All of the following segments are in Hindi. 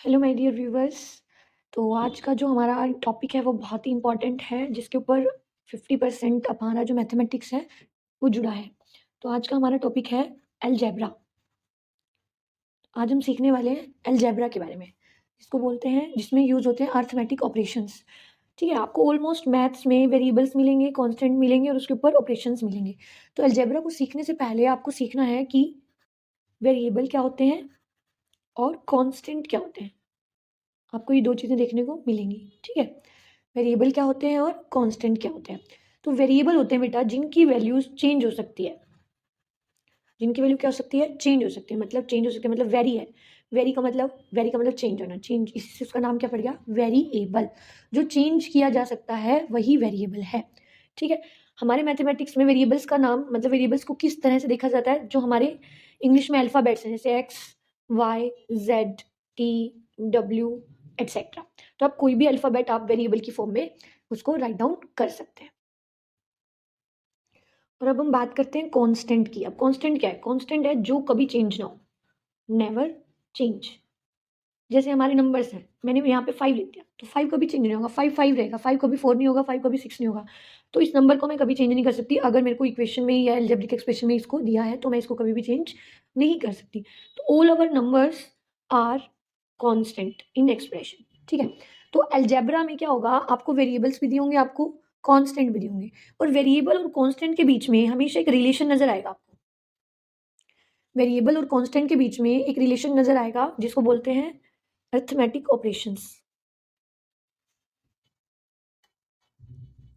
Hello my dear viewers. तो आज का जो हमारा टॉपिक है वो बहुत ही इम्पोर्टेंट है, जिसके ऊपर 50% हमारा जो मैथमेटिक्स है वो जुड़ा है। तो आज का हमारा टॉपिक है अलजेब्रा। आज हम सीखने वाले हैं अलजेब्रा के बारे में, जिसको बोलते हैं, जिसमें यूज़ होते हैं अर्थमेटिक ऑपरेशंस। ठीक है, आपको ऑलमोस्ट मैथ्स में वेरिएबल्स मिलेंगे, कांस्टेंट मिलेंगे और उसके ऊपर ऑपरेशंस मिलेंगे। तो अलजेब्रा को सीखने से पहले आपको सीखना है कि वेरिएबल क्या होते हैं और कांस्टेंट क्या होते हैं। आपको ये 2 चीज़ें देखने को मिलेंगी, ठीक है? वेरिएबल क्या होते हैं और कांस्टेंट क्या होते हैं। तो वेरिएबल होते हैं बेटा जिनकी वैल्यूज़ चेंज हो सकती है। जिनकी वैल्यू क्या हो सकती है? चेंज हो सकती है। मतलब चेंज हो सकती है मतलब वेरी है। वेरी का मतलब चेंज होना। चेंज, इसी से उसका नाम क्या पड़ गया? वेरिएबल। जो चेंज किया जा सकता है वही वेरिएबल है, ठीक है? हमारे मैथमेटिक्स में वेरिएबल्स का नाम, मतलब वेरिएबल्स को किस तरह से देखा जाता है? जो हमारे इंग्लिश में अल्फ़ाबेट्स हैं, जैसे X, Y, Z, T, W etcetera. तो आप कोई भी अल्फ़ाबेट आप वेरिएबल की फॉर्म में उसको राइट डाउन कर सकते हैं। और अब हम बात करते हैं कांस्टेंट की। अब कांस्टेंट क्या है? कांस्टेंट है जो कभी चेंज ना हो, नेवर चेंज। जैसे हमारे नंबर्स हैं, मैंने यहाँ पे 5 लिख दिया, तो 5 कभी चेंज नहीं होगा, 5 5 रहेगा, 5 कभी 4 नहीं होगा, 5 कभी 6 नहीं होगा। तो इस नंबर को मैं कभी चेंज नहीं कर सकती। अगर मेरे को इक्वेशन में या अलजेब्रिक एक्सप्रेशन में इसको दिया है, तो मैं इसको कभी भी चेंज नहीं कर सकती। तो all our numbers are constant in expression, ठीक है? तो अलजेब्रा में क्या होगा? आपको वेरिएबल्स भी दिए होंगे, आपको कांस्टेंट भी दिए होंगे, और वेरिएबल और कांस्टेंट के बीच में हमेशा एक रिलेशन नज़र आएगा आपको। वेरिएबल और कांस्टेंट के बीच में एक रिलेशन नज़र आएगा, जिसको बोलते हैं अरिथमेटिक ऑपरेशंस।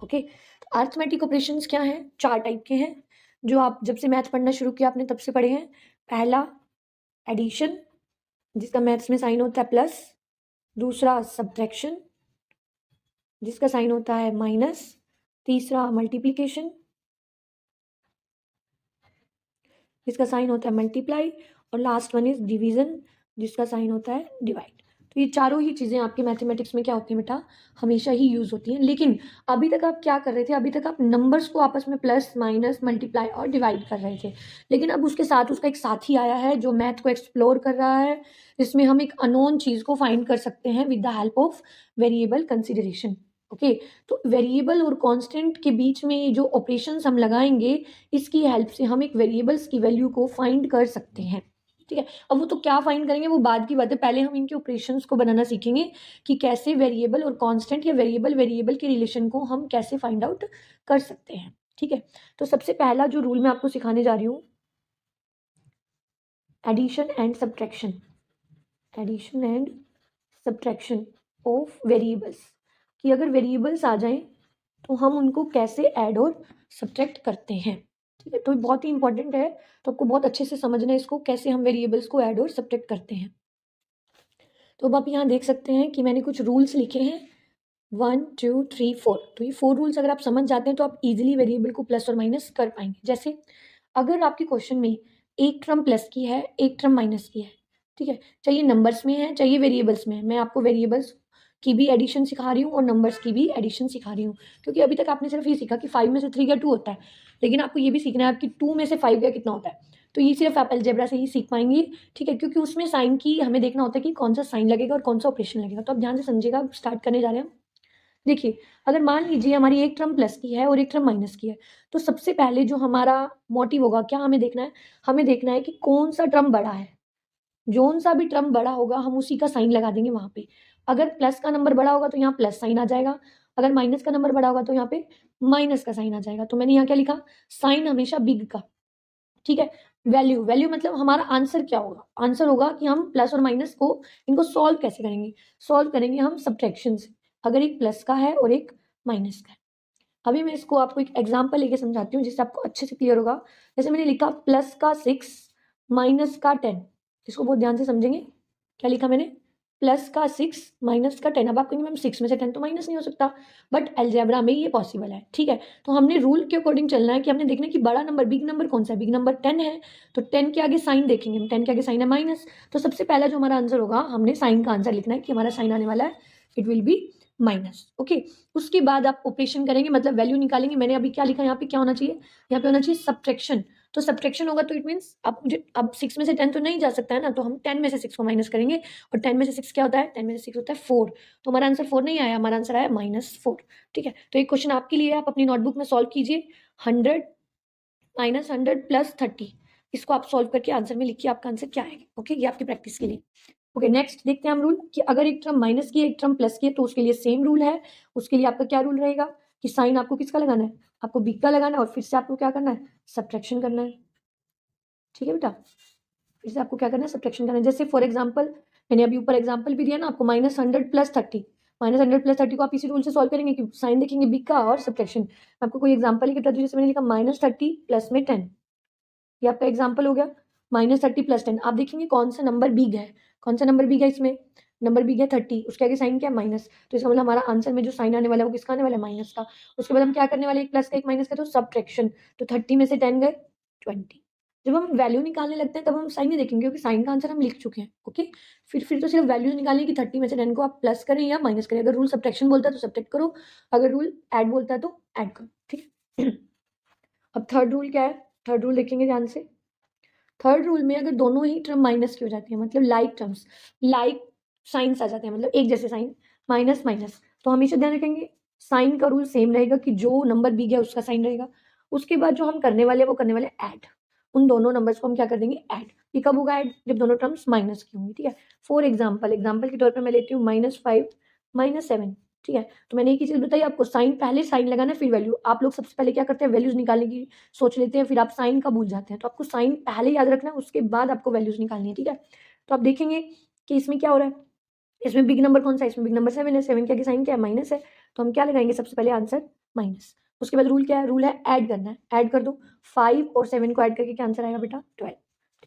ओके, तो अरिथमेटिक ऑपरेशंस क्या हैं? 4 टाइप के हैं, जो आप जब से मैथ पढ़ना शुरू किया आपने तब से पढ़े हैं। पहला एडिशन, जिसका मैथ्स में साइन होता है प्लस। दूसरा सब्ट्रैक्शन, जिसका साइन होता है माइनस। तीसरा मल्टीप्लिकेशन, जिसका साइन होता है मल्टीप्लाई। और लास्ट वन इज डिवीजन, जिसका साइन होता है डिवाइड। तो ये चारों ही चीज़ें आपके मैथमेटिक्स में क्या होती हैं बेटा? हमेशा ही यूज़ होती हैं। लेकिन अभी तक आप क्या कर रहे थे? अभी तक आप नंबर्स को आपस में प्लस, माइनस, मल्टीप्लाई और डिवाइड कर रहे थे। लेकिन अब उसके साथ उसका एक साथी आया है जो मैथ को एक्सप्लोर कर रहा है, जिसमें हम एक अननोन चीज़ को फाइंड कर सकते हैं with the help of variable consideration. Okay, तो वेरिएबल और कांस्टेंट के बीच में जो ऑपरेशंस हम लगाएंगे, इसकी हेल्प से हम एक वेरिएबल्स की वैल्यू को फाइंड कर सकते हैं, ठीक है? अब वो तो क्या फाइंड करेंगे वो बाद की बात है। पहले हम इनके ऑपरेशंस को बनाना सीखेंगे कि कैसे वेरिएबल और कांस्टेंट या वेरिएबल के रिलेशन को हम कैसे फाइंड आउट कर सकते हैं, ठीक है? तो सबसे पहला जो रूल मैं आपको सिखाने जा रही हूँ, addition and subtraction. Addition and subtraction of variables, कि अगर वेरिएबल्स आ जाएं तो हम उनको कैसे ऐड और सब्ट्रैक्ट करते हैं, ठीक है? तो बहुत ही इंपॉर्टेंट है, तो आपको बहुत अच्छे से समझना है इसको, कैसे हम वेरिएबल्स को ऐड और सब्ट्रैक्ट करते हैं। तो अब आप यहाँ देख सकते हैं कि मैंने कुछ रूल्स लिखे हैं, 1 2 3 4। तो ये 4 रूल्स अगर आप समझ जाते हैं तो आप इजीली वेरिएबल को प्लस और माइनस कर पाएंगे। जैसे अगर आपके क्वेश्चन में एक टर्म प्लस की है, एक टर्म माइनस की है, ठीक है? चाहिए नंबर्स में है, चाहिए वेरिएबल्स में है। मैं आपको वेरिएबल्स की भी एडिशन सिखा रही हूँ और नंबर्स की भी एडिशन सिखा रही हूँ, क्योंकि अभी तक आपने सिर्फ ये सीखा कि 5 में से 3 का 2 होता है, लेकिन आपको ये भी सीखना है कि 2 में से 5 का कितना होता है। तो ये सिर्फ आप अलजेब्रा से ही सीख पाएंगे, ठीक है? क्योंकि उसमें साइन की हमें देखना होता है कि कौन सा साइन लगेगा और कौन सा ऑपरेशन लगेगा। तो आप ध्यान से समझिएगा, स्टार्ट करने जा रहे हैं। देखिए, अगर मान लीजिए हमारी एक टर्म प्लस की है और एक टर्म माइनस की है, तो सबसे पहले जो हमारा मोटिव होगा, क्या हमें देखना है? हमें देखना है कि कौन-सा टर्म बड़ा है। जौन-सा भी टर्म बड़ा होगा, हम उसी का साइन लगा देंगे वहाँ पे। अगर प्लस का नंबर बड़ा होगा, तो यहाँ प्लस साइन आ जाएगा। अगर माइनस का नंबर बड़ा होगा, तो यहाँ पे माइनस का साइन आ जाएगा। तो मैंने यहाँ क्या लिखा? साइन हमेशा बिग का, ठीक है? वैल्यू मतलब हमारा आंसर क्या होगा? आंसर होगा कि हम प्लस और माइनस को, इनको सॉल्व कैसे करेंगे? सॉल्व करेंगे हम सब्ट्रैक्शन से, अगर एक प्लस का है और एक माइनस का है। अभी मैं इसको आपको एक एग्जांपल लेके समझाती हूँ, जिससे आपको अच्छे से क्लियर होगा। जैसे मैंने लिखा प्लस का 6 माइनस का 10। इसको बहुत ध्यान से समझेंगे। क्या लिखा मैंने? प्लस का 6 माइनस का 10। अब आप कहेंगे मैम 6 में से 10 तो माइनस नहीं हो सकता, बट अलजेब्रा में ये पॉसिबल है, ठीक है? तो हमने रूल के अकॉर्डिंग चलना है कि हमने देखना है कि बड़ा नंबर, बिग नंबर कौन सा है? बिग नंबर 10 है, तो 10 के आगे साइन देखेंगे हम। 10 के आगे साइन है माइनस, तो सबसे पहला जो हमारा आंसर होगा, हमने साइन का आंसर लिखना है कि हमारा साइन आने वाला है, it will be minus. Okay, उसके बाद आप ऑपरेशन करेंगे, मतलब वैल्यू निकालेंगे। मैंने अभी क्या लिखा? यहाँ पे क्या होना चाहिए? यहाँ पे होना चाहिए सब्ट्रैक्शन। तो सब्ट्रैक्शन होगा तो इट मीन्स अब 6 में से 10 तो नहीं जा सकता है ना, तो हम 10 में से 6 को माइनस करेंगे, और 10 में से 6 क्या होता है, 10 में से 6 होता है 4, तो हमारा आंसर 4 नहीं आया, हमारा आंसर आया -4। ठीक है, तो एक क्वेश्चन आपके लिए आप अपनी नोटबुक में सॉल्व कीजिए, 100 - 100 + 30, इसको आप सॉल्व करके आंसर में लिखिए आपका आंसर क्या आएगा। ओके, ये आपकी प्रैक्टिस के लिए। ओके, नेक्स्ट देखते हैं हम रूल कि अगर एक टर्म माइनस की है एक टर्म प्लस की है तो उसके लिए सेम रूल है। उसके लिए आपका क्या रूल रहेगा कि साइन आपको किसका लगाना है, आपको बिग का लगाना है, और फिर से आपको क्या करना है, सब्ट्रैक्शन करना है। ठीक है बेटा, फिर से आपको क्या करना है, सब्ट्रैक्शन करना है। जैसे फॉर एग्जाम्पल मैंने अभी ऊपर एग्जाम्पल भी दिया ना आपको, -100 + 30, -100 + 30 को आप इसी रूल से सॉल्व करेंगे कि साइन देखेंगे बिग का और सब्ट्रैक्शन। आपको कोई एग्जाम्पल ही बता दूं, जैसे मैंने लिखा -30 प्लस में 10, ये आपका एग्जाम्पल हो गया। -30 + 10, आप देखेंगे कौन सा नंबर बिग है, कौन सा नंबर बिग है, इसमें नंबर बिग है 30, उसके आगे साइन क्या है, माइनस, तो इसका मतलब हमारा आंसर में जो साइन आने वाला है वो किसका आने वाला है, माइनस का। उसके बाद हम क्या करने वाले, एक प्लस का एक माइनस का, तो सब्ट्रैक्शन, तो 30 में से 10 गए 20। जब हम वैल्यू निकालने लगते हैं तब हम साइन नहीं देखेंगे क्योंकि साइन का आंसर हम लिख चुके हैं। ओके, फिर तो सिर्फ वैल्यूज निकालनी कि 30 में से 10 को आप प्लस करें या माइनस करें। अगर रूल सब्ट्रैक्शन बोलता है तो सब्ट्रैक्ट करो, अगर रूल ऐड बोलता है तो ऐड करो। ठीक है, अब थर्ड रूल क्या है, थर्ड रूल देखेंगे ध्यान से। थर्ड रूल में अगर दोनों ही टर्म माइनस की हो जाती है, मतलब लाइक टर्म्स, लाइक साइंस आ जाते हैं, मतलब एक जैसे साइन, माइनस माइनस, तो हमेशा ध्यान रखेंगे साइन का रूल सेम रहेगा कि जो नंबर बिग है उसका साइन रहेगा। उसके बाद जो हम करने वाले हैं वो करने वाले ऐड, उन दोनों नंबर्स को हम क्या कर देंगे, ऐड। ये कब होगा ऐड, जब दोनों टर्म्स माइनस की होंगी। ठीक है, फॉर एग्जाम्पल के तौर पर मैं लेती हूँ -5 -7। ठीक है, तो मैंने एक ही चीज बताई आपको, साइन पहले साइन लगाना फिर वैल्यू। आप लोग सबसे पहले क्या करते हैं, वैल्यूज निकालने की सोच लेते हैं, फिर आप साइन का भूल जाते हैं, तो आपको साइन पहले याद रखना है, उसके बाद आपको वैल्यूज निकालनी है। ठीक है, तो आप देखेंगे कि इसमें क्या हो रहा है, इसमें बिग नंबर कौन सा है, इसमें बिग नंबर 7 है, 7 के आगे साइन क्या है, माइनस है, तो हम क्या लगाएंगे, सबसे पहले आंसर माइनस। उसके बाद रूल क्या है, रूल है ऐड करना है, ऐड कर दो, 5 और 7 को ऐड करके क्या आंसर आएगा बेटा, 12।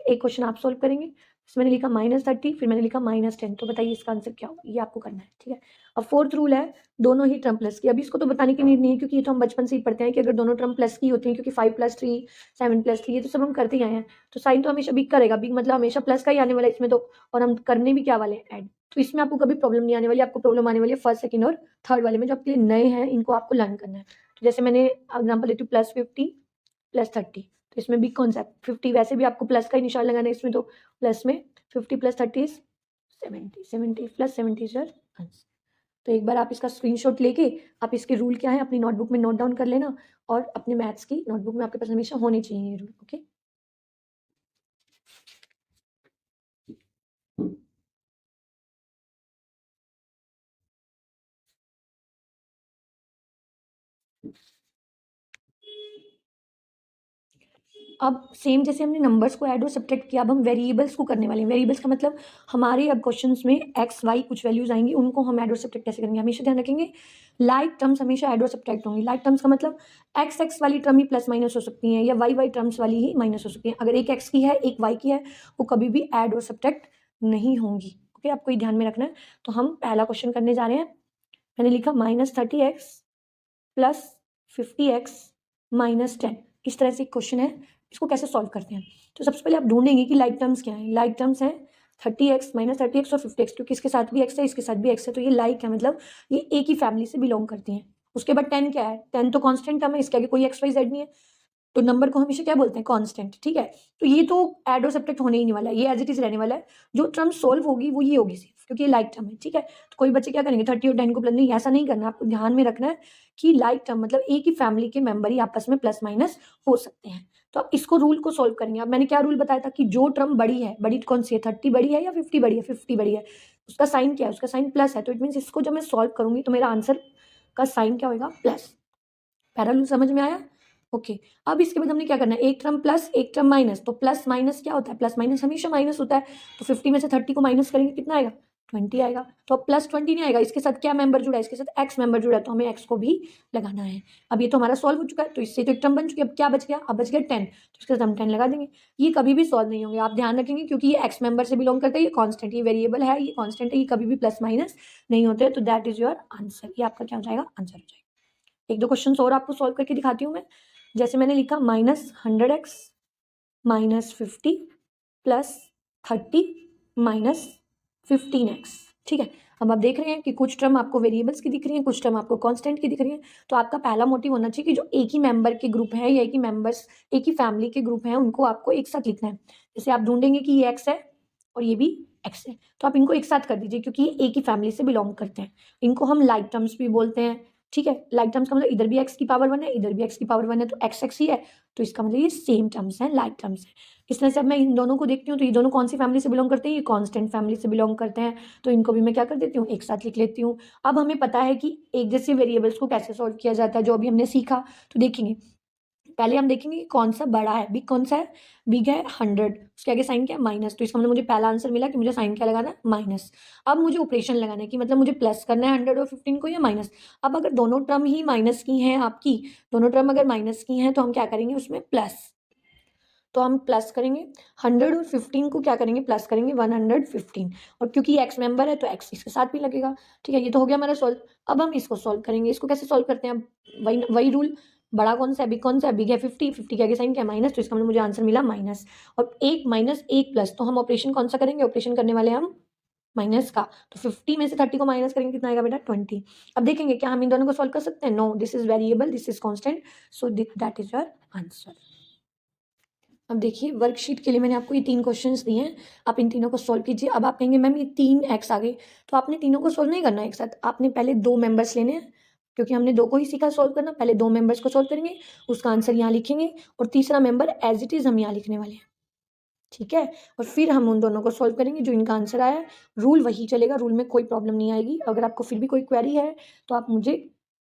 एक क्वेश्चन आप सोल्व करेंगे, इसमें मैंने लिखा -30, फिर मैंने लिखा -10, तो बताइए इसका आंसर क्या होगा, ये आपको करना है। ठीक है, अब फोर्थ रूल है दोनों ही टर्म प्लस की। अभी इसको तो बताने की नीड नहीं है क्योंकि ये तो हम बचपन से ही पढ़ते हैं कि अगर दोनों टर्म प्लस की होती हैं, क्योंकि 5 + 3 7 + 3 ये तो सब हम करते ही आए हैं, तो साइन तो हमेशा बिग करेगा, बिग मतलब हमेशा प्लस का ही आने वाला है इसमें तो, और हम करने भी क्या वाले ऐड, तो इसमें आपको कभी प्रॉब्लम नहीं आने वाली। आपको प्रॉब्लम आने वाली है फर्स्ट, सेकंड और थर्ड वाले में, जो आपके लिए नए हैं, इनको आपको लर्न करना है। तो जैसे मैंने एग्जाम्पल देती हूँ, +50 + 30, तो इसमें बिग कौन सा है, 50, वैसे भी आपको प्लस का ही निशान लगाना है इसमें, तो प्लस में 50 + 30 इज 70, 70 + 70 इज योर आंसर। तो एक बार आप इसका स्क्रीनशॉट लेके आप इसके रूल क्या है अपनी नोटबुक में नोट डाउन कर लेना, और अपने मैथ्स की नोटबुक में आपके पास हमेशा होने चाहिए ये रूल। ओके, अब सेम जैसे हमने नंबर्स को ऐड और सब्ट्रैक्ट किया, अब हम वेरिएबल्स को करने वाले हैं। वेरिएबल्स का मतलब हमारे अब क्वेश्चंस में एक्स वाई कुछ वैल्यूज आएंगी, उनको हम ऐड और सब्ट्रैक्ट कैसे करेंगे, हमेशा ध्यान रखेंगे लाइक टर्म्स हमेशा ऐड और सब्ट्रैक्ट होंगी। लाइक टर्म्स का मतलब एक्स एक्स वाली टर्म ही प्लस माइनस हो सकती हैं, या वाई वाई टर्म्स वाली ही माइनस हो सकती हैं। अगर एक एक्स की है एक वाई की है, वो कभी भी ऐड और सब्ट्रैक्ट नहीं होंगी। ओके, आपको ये ध्यान में रखना है। तो हम पहला क्वेश्चन करने जा रहे हैं, मैंने लिखा -30x + 50x - 10, इस तरह से एक क्वेश्चन है। इसको कैसे सॉल्व करते हैं, तो सबसे पहले आप ढूंढेंगे कि लाइक टर्म्स क्या है। लाइक टर्म्स है 30x -30x और 50x, क्योंकि इसके साथ भी x है इसके साथ भी x है, तो ये लाइक है, मतलब ये एक ही फैमिली से बिलोंग करती हैं। उसके बाद 10 क्या है, 10 तो कांस्टेंट टर्म है, इसके आगे कोई x y z नहीं है, तो नंबर को हमेशा क्या बोलते हैं, कांस्टेंट। ठीक है, तो ये तो ऐड और सब्ट्रैक्ट होने ही नहीं वाला है, ये एज इट इज रहने वाला है। जो टर्म सोल्व होगी वो ये होगी सिर्फ, क्योंकि ये लाइक टर्म है। ठीक है, तो कोई बच्चे क्या करेंगे 30 और 10 को प्लस, नहीं ऐसा नहीं करना, आपको ध्यान में रखना है कि लाइक टर्म मतलब एक ही फैमिली के मेंबर ही आपस में प्लस माइनस हो सकते हैं। तो अब इसको रूल को सोल्व करेंगे। अब मैंने क्या रूल बताया था कि जो टर्म बड़ी है, बड़ी कौन सी है, 30 बड़ी है या 50 बड़ी है, 50 बड़ी है, उसका साइन क्या है, उसका साइन प्लस है, तो इट मीन्स इसको जब मैं सॉल्व करूंगी तो मेरा आंसर का साइन क्या होगा, प्लस। पहला रूल समझ में आया। ओके, अब इसके बाद हमने क्या करना है, एक टर्म प्लस एक टर्म माइनस, तो प्लस माइनस क्या होता है, प्लस माइनस हमेशा माइनस होता है, तो 50 में से 30 को माइनस करेंगे कितना आएगा, 20 आएगा। तो अब +20 नहीं आएगा, इसके साथ क्या मेंबर जुड़ा है, इसके साथ x मेंबर जुड़ा है, तो हमें x को भी लगाना है। अब ये तो हमारा सॉल्व हो चुका है, तो इससे तो एक टर्म बन चुकी है। अब क्या बच गया, अब बच गया 10, तो इसके साथ हम 10 लगा देंगे। ये कभी भी सॉल्व नहीं होंगे, आप ध्यान रखेंगे, क्योंकि ये x मेंबर से बिलोंग करता है, ये कॉन्स्टेंट, ये वेरिएबल है, ये कॉन्स्टेंट है, ये कभी भी प्लस माइनस नहीं होते, तो दैट इज योर आंसर। ये आपका क्या हो जाएगा, आंसर हो जाएगा। एक दो क्वेश्चन और आपको सॉल्व करके दिखाती हूँ मैं। जैसे मैंने लिखा -100x -50 + 30 - 15x। ठीक है। हम अब देख रहे हैं कि कुछ टर्म आपको वेरिएबल्स की दिख रही हैं, कुछ टर्म आपको कांस्टेंट की दिख रही हैं। तो आपका पहला मोटिव होना चाहिए कि जो एक ही मेंबर के ग्रुप है या एक ही फैमिली के ग्रुप हैं उनको आपको एक साथ लिखना है। जैसे आप ढूंढेंगे कि ये एक्स है और ये भी एक्स है, तो आप इनको एक साथ कर दीजिए क्योंकि ये एक ही फैमिली से बिलोंग करते हैं। इनको हम लाइक टर्म्स भी बोलते हैं। ठीक है, लाइक टर्म्स का मतलब इधर भी एक्स की पावर 1 है, इधर भी एक्स की पावर 1 है, तो एक्स एक्स ही है, तो इसका मतलब ये सेम टर्म्स हैं, लाइक टर्म्स हैं। इस तरह से अब मैं इन दोनों को देखती हूँ तो ये दोनों कौन सी फैमिली से बिलोंग करते हैं, ये कांस्टेंट फैमिली से बिलोंग करते हैं, तो इनको भी मैं क्या कर देती हूँ, एक साथ लिख लेती हूँ। अब हमें पता है कि एक जैसे वेरिएबल्स को कैसे सॉल्व किया जाता है, जो अभी हमने सीखा। तो देखेंगे, पहले हम देखेंगे कि कौन सा बड़ा है, बिग कौन सा है, बिग है 100, उसके आगे साइन क्या है, माइनस, तो इसका मतलब मुझे पहला आंसर मिला कि मुझे साइन क्या लगाना है, माइनस। अब मुझे ऑपरेशन लगाना है कि मतलब मुझे प्लस करना है 100 और 15 को या माइनस। अब अगर दोनों टर्म ही माइनस की हैं आपकी, दोनों टर्म अगर माइनस की हैं तो हम क्या करेंगे उसमें प्लस, तो हम प्लस करेंगे 100 और 15 को क्या करेंगे, प्लस करेंगे 115, और क्योंकि एक्स मेंबर है तो एक्स इसके साथ भी लगेगा। ठीक है, ये तो हो गया हमारा सॉल्व। अब हम इसको सॉल्व करेंगे, इसको कैसे सॉल्व करते हैं, अब वही रूल, बड़ा कौन सा है, बिग कौन सा है, बिग है 50 के आगे साइन क्या है, माइनस, तो इसका मतलब मुझे आंसर मिला माइनस। और एक माइनस एक प्लस, तो हम ऑपरेशन कौन सा करेंगे, ऑपरेशन करने वाले हम माइनस का, तो 50 में से 30 को माइनस करेंगे कितना आएगा बेटा, 20। अब देखेंगे क्या हम इन दोनों को सॉल्व कर सकते हैं, no, this is variable, this is constant, so that is your answer. अब देखिए, वर्कशीट के लिए मैंने आपको ये 3 क्वेश्चंस दिए हैं, आप इन तीनों को सॉल्व कीजिए। अब आप कहेंगे मैम ये 3 एक्स आ गए, तो आपने तीनों को सॉल्व नहीं करना है एक साथ, आपने पहले 2 मेंबर्स लेने हैं, क्योंकि हमने 2 को ही सीखा सॉल्व करना। पहले 2 मेंबर्स को सॉल्व करेंगे, उसका आंसर यहाँ लिखेंगे, और तीसरा मेंबर एज इट इज़ हम यहाँ लिखने वाले हैं। ठीक है, और फिर हम उन दोनों को सॉल्व करेंगे, जो इनका आंसर आया है। रूल वही चलेगा, रूल में कोई प्रॉब्लम नहीं आएगी। अगर आपको फिर भी कोई क्वेरी है तो आप मुझे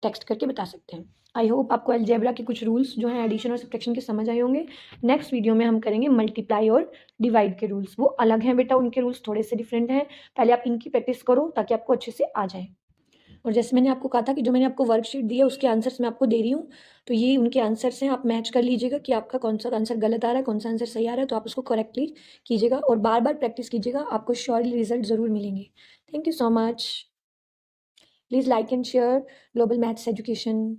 टेक्स्ट करके बता सकते हैं। आई होप आपको अलजेब्रा के कुछ रूल्स जो हैं एडिशन और सब्ट्रैक्शन के समझ आए होंगे। नेक्स्ट वीडियो में हम करेंगे मल्टीप्लाई और डिवाइड के रूल्स, वो अलग हैं बेटा, उनके रूल्स थोड़े से डिफरेंट हैं। पहले आप इनकी प्रैक्टिस करो ताकि आपको अच्छे से आ जाए। और जैसे मैंने आपको कहा था कि जो मैंने आपको वर्कशीट दी है उसके आंसर्स मैं आपको दे रही हूँ, तो ये उनके आंसर्स हैं, आप मैच कर लीजिएगा कि आपका कौन सा आंसर गलत आ रहा है, कौन सा आंसर सही आ रहा है, तो आप उसको करेक्टली कीजिएगा और बार बार प्रैक्टिस कीजिएगा, आपको श्योरली रिजल्ट ज़रूर मिलेंगे। Thank you so much. Please like and share global maths education.